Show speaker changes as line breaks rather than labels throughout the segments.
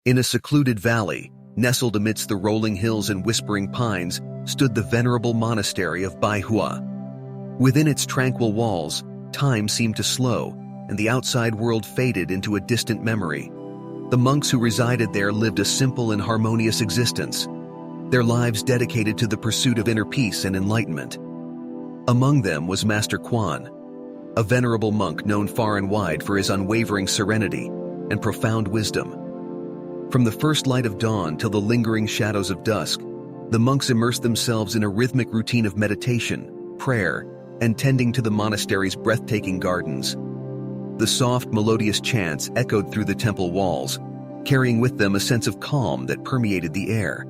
In a secluded valley, nestled amidst the rolling hills and whispering pines, stood the venerable monastery of Baihua. Within its tranquil walls, time seemed to slow, and the outside world faded into a distant memory. The monks who resided there lived a simple and harmonious existence, their lives dedicated to the pursuit of inner peace and enlightenment. Among them was Master Kuan, a venerable monk known far and wide for his unwavering serenity and profound wisdom. From the first light of dawn till the lingering shadows of dusk, the monks immersed themselves in a rhythmic routine of meditation, prayer, and tending to the monastery's breathtaking gardens. The soft, melodious chants echoed through the temple walls, carrying with them a sense of calm that permeated the air.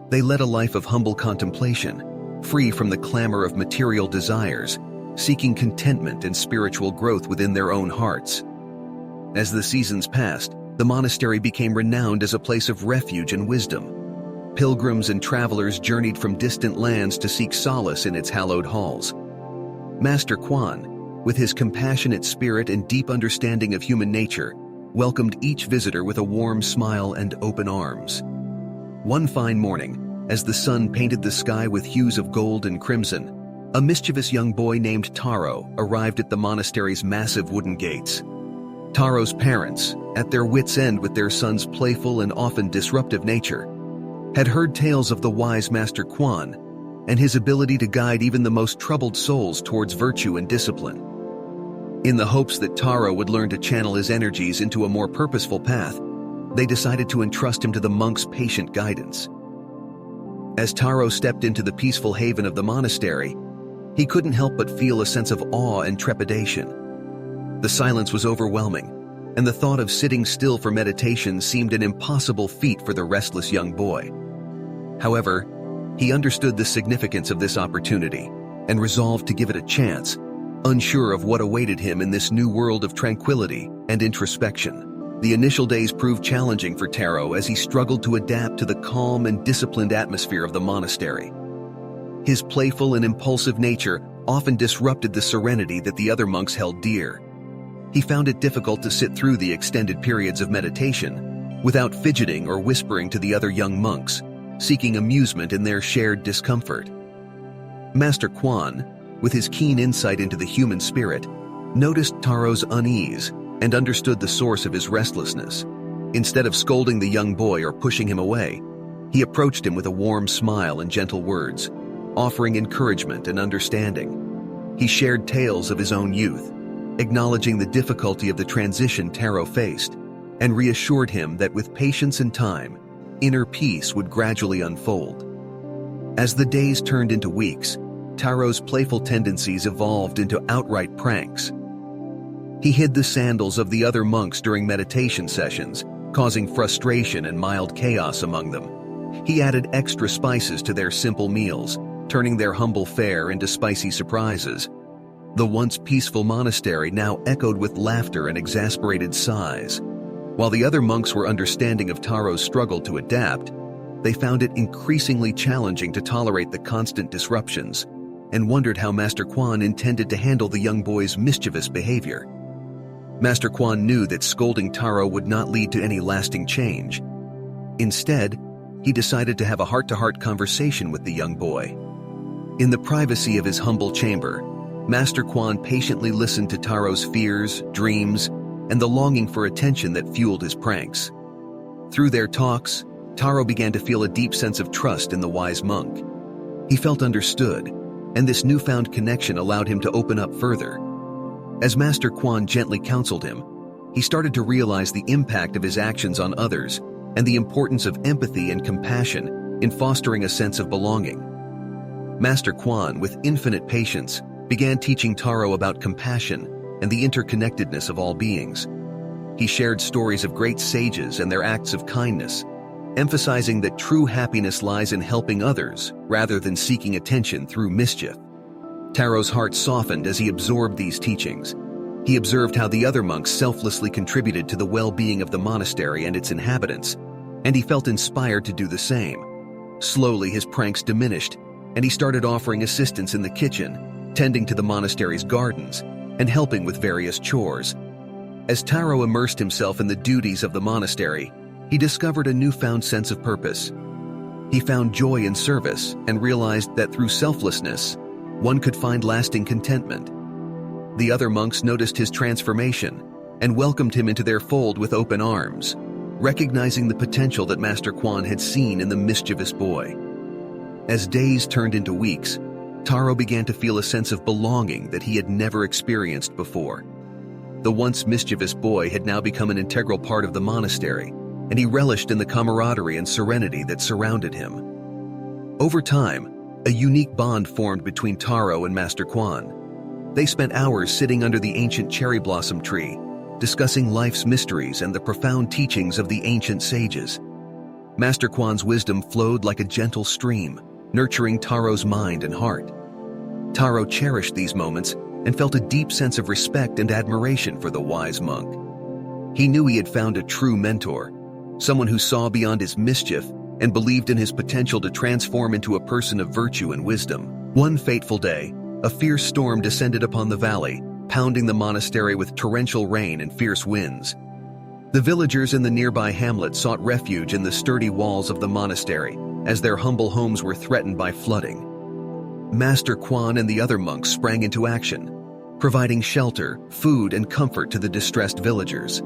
They led a life of humble contemplation, free from the clamor of material desires, seeking contentment and spiritual growth within their own hearts. As the seasons passed, the monastery became renowned as a place of refuge and wisdom. Pilgrims and travelers journeyed from distant lands to seek solace in its hallowed halls. Master Kuan, with his compassionate spirit and deep understanding of human nature, welcomed each visitor with a warm smile and open arms. One fine morning, as the sun painted the sky with hues of gold and crimson, a mischievous young boy named Taro arrived at the monastery's massive wooden gates. Taro's parents, at their wits' end with their son's playful and often disruptive nature, had heard tales of the wise Master Kuan and his ability to guide even the most troubled souls towards virtue and discipline. In the hopes that Taro would learn to channel his energies into a more purposeful path, they decided to entrust him to the monk's patient guidance. As Taro stepped into the peaceful haven of the monastery, he couldn't help but feel a sense of awe and trepidation. The silence was overwhelming, and the thought of sitting still for meditation seemed an impossible feat for the restless young boy. However, he understood the significance of this opportunity and resolved to give it a chance, unsure of what awaited him in this new world of tranquility and introspection. The initial days proved challenging for Taro as he struggled to adapt to the calm and disciplined atmosphere of the monastery. His playful and impulsive nature often disrupted the serenity that the other monks held dear. He found it difficult to sit through the extended periods of meditation without fidgeting or whispering to the other young monks, seeking amusement in their shared discomfort. Master Kuan, with his keen insight into the human spirit, noticed Taro's unease and understood the source of his restlessness. Instead of scolding the young boy or pushing him away, he approached him with a warm smile and gentle words, offering encouragement and understanding. He shared tales of his own youth, acknowledging the difficulty of the transition Taro faced, and reassured him that with patience and time, inner peace would gradually unfold. As the days turned into weeks, Taro's playful tendencies evolved into outright pranks. He hid the sandals of the other monks during meditation sessions, causing frustration and mild chaos among them. He added extra spices to their simple meals, turning their humble fare into spicy surprises. The once peaceful monastery now echoed with laughter and exasperated sighs. While the other monks were understanding of Taro's struggle to adapt, they found it increasingly challenging to tolerate the constant disruptions and wondered how Master Kuan intended to handle the young boy's mischievous behavior. Master Kuan knew that scolding Taro would not lead to any lasting change. Instead, he decided to have a heart-to-heart conversation with the young boy. In the privacy of his humble chamber, Master Kuan patiently listened to Taro's fears, dreams, and the longing for attention that fueled his pranks. Through their talks, Taro began to feel a deep sense of trust in the wise monk. He felt understood, and this newfound connection allowed him to open up further. As Master Kuan gently counseled him, he started to realize the impact of his actions on others and the importance of empathy and compassion in fostering a sense of belonging. Master Kuan, with infinite patience, began teaching Taro about compassion and the interconnectedness of all beings. He shared stories of great sages and their acts of kindness, emphasizing that true happiness lies in helping others rather than seeking attention through mischief. Taro's heart softened as he absorbed these teachings. He observed how the other monks selflessly contributed to the well-being of the monastery and its inhabitants, and he felt inspired to do the same. Slowly, his pranks diminished, and he started offering assistance in the kitchen, tending to the monastery's gardens, and helping with various chores. As Taro immersed himself in the duties of the monastery, he discovered a newfound sense of purpose. He found joy in service and realized that through selflessness, one could find lasting contentment. The other monks noticed his transformation and welcomed him into their fold with open arms, recognizing the potential that Master Kuan had seen in the mischievous boy. As days turned into weeks, Taro began to feel a sense of belonging that he had never experienced before. The once mischievous boy had now become an integral part of the monastery, and he relished in the camaraderie and serenity that surrounded him. Over time, a unique bond formed between Taro and Master Kuan. They spent hours sitting under the ancient cherry blossom tree, discussing life's mysteries and the profound teachings of the ancient sages. Master Kuan's wisdom flowed like a gentle stream, nurturing Taro's mind and heart. Taro cherished these moments and felt a deep sense of respect and admiration for the wise monk. He knew he had found a true mentor, someone who saw beyond his mischief and believed in his potential to transform into a person of virtue and wisdom. One fateful day, a fierce storm descended upon the valley, pounding the monastery with torrential rain and fierce winds. The villagers in the nearby hamlet sought refuge in the sturdy walls of the monastery, as their humble homes were threatened by flooding. Master Kuan and the other monks sprang into action, providing shelter, food, and comfort to the distressed villagers.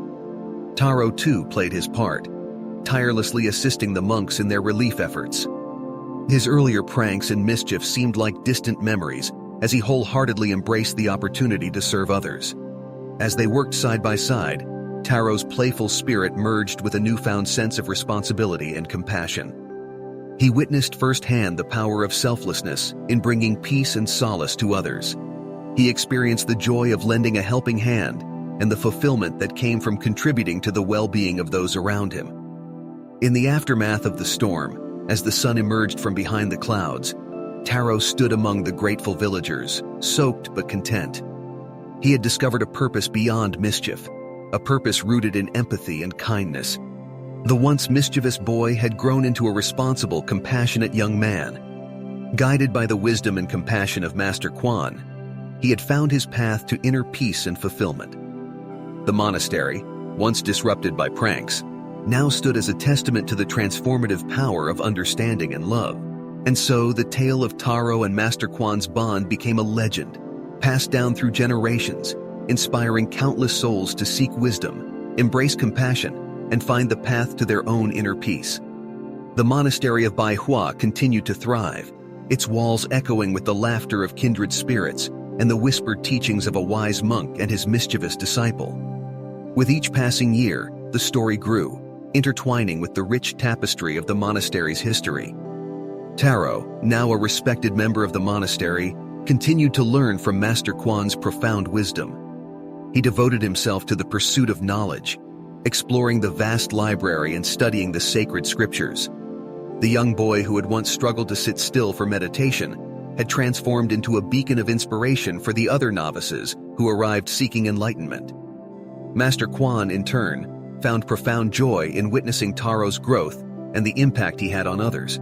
Taro, too, played his part, tirelessly assisting the monks in their relief efforts. His earlier pranks and mischief seemed like distant memories as he wholeheartedly embraced the opportunity to serve others. As they worked side by side, Taro's playful spirit merged with a newfound sense of responsibility and compassion. He witnessed firsthand the power of selflessness in bringing peace and solace to others. He experienced the joy of lending a helping hand and the fulfillment that came from contributing to the well-being of those around him. In the aftermath of the storm, as the sun emerged from behind the clouds, Taro stood among the grateful villagers, soaked but content. He had discovered a purpose beyond mischief, a purpose rooted in empathy and kindness. The once mischievous boy had grown into a responsible, compassionate young man. Guided by the wisdom and compassion of Master Kuan, he had found his path to inner peace and fulfillment. The monastery, once disrupted by pranks, now stood as a testament to the transformative power of understanding and love. And so the tale of Taro and Master Kuan's bond became a legend, passed down through generations, inspiring countless souls to seek wisdom, embrace compassion, and find the path to their own inner peace. The monastery of Baihua continued to thrive, its walls echoing with the laughter of kindred spirits and the whispered teachings of a wise monk and his mischievous disciple. With each passing year, the story grew, intertwining with the rich tapestry of the monastery's history. Taro, now a respected member of the monastery, continued to learn from Master Kuan's profound wisdom. He devoted himself to the pursuit of knowledge, exploring the vast library and studying the sacred scriptures. The young boy who had once struggled to sit still for meditation had transformed into a beacon of inspiration for the other novices who arrived seeking enlightenment. Master Kuan, in turn, found profound joy in witnessing Taro's growth and the impact he had on others.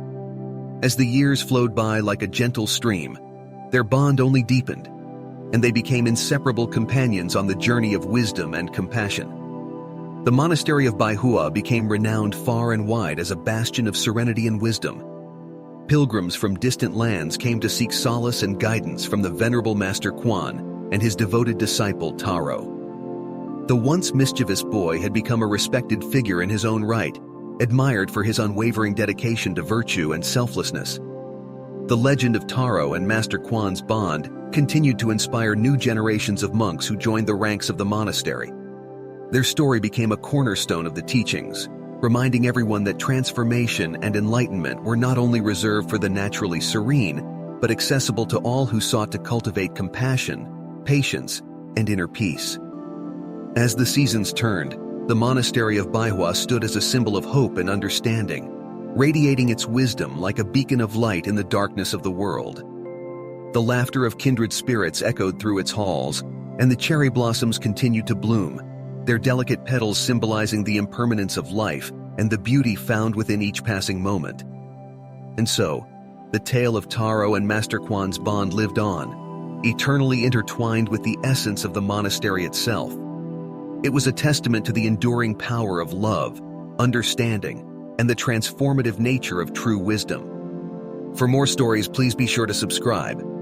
As the years flowed by like a gentle stream, their bond only deepened, and they became inseparable companions on the journey of wisdom and compassion. The monastery of Baihua became renowned far and wide as a bastion of serenity and wisdom. Pilgrims from distant lands came to seek solace and guidance from the venerable Master Kuan and his devoted disciple Taro. The once mischievous boy had become a respected figure in his own right, admired for his unwavering dedication to virtue and selflessness. The legend of Taro and Master Kuan's bond continued to inspire new generations of monks who joined the ranks of the monastery. Their story became a cornerstone of the teachings, reminding everyone that transformation and enlightenment were not only reserved for the naturally serene, but accessible to all who sought to cultivate compassion, patience, and inner peace. As the seasons turned, the monastery of Baihua stood as a symbol of hope and understanding, radiating its wisdom like a beacon of light in the darkness of the world. The laughter of kindred spirits echoed through its halls, and the cherry blossoms continued to bloom, their delicate petals symbolizing the impermanence of life and the beauty found within each passing moment. And so, the tale of Taro and Master Kuan's bond lived on, eternally intertwined with the essence of the monastery itself. It was a testament to the enduring power of love, understanding, and the transformative nature of true wisdom. For more stories, please be sure to subscribe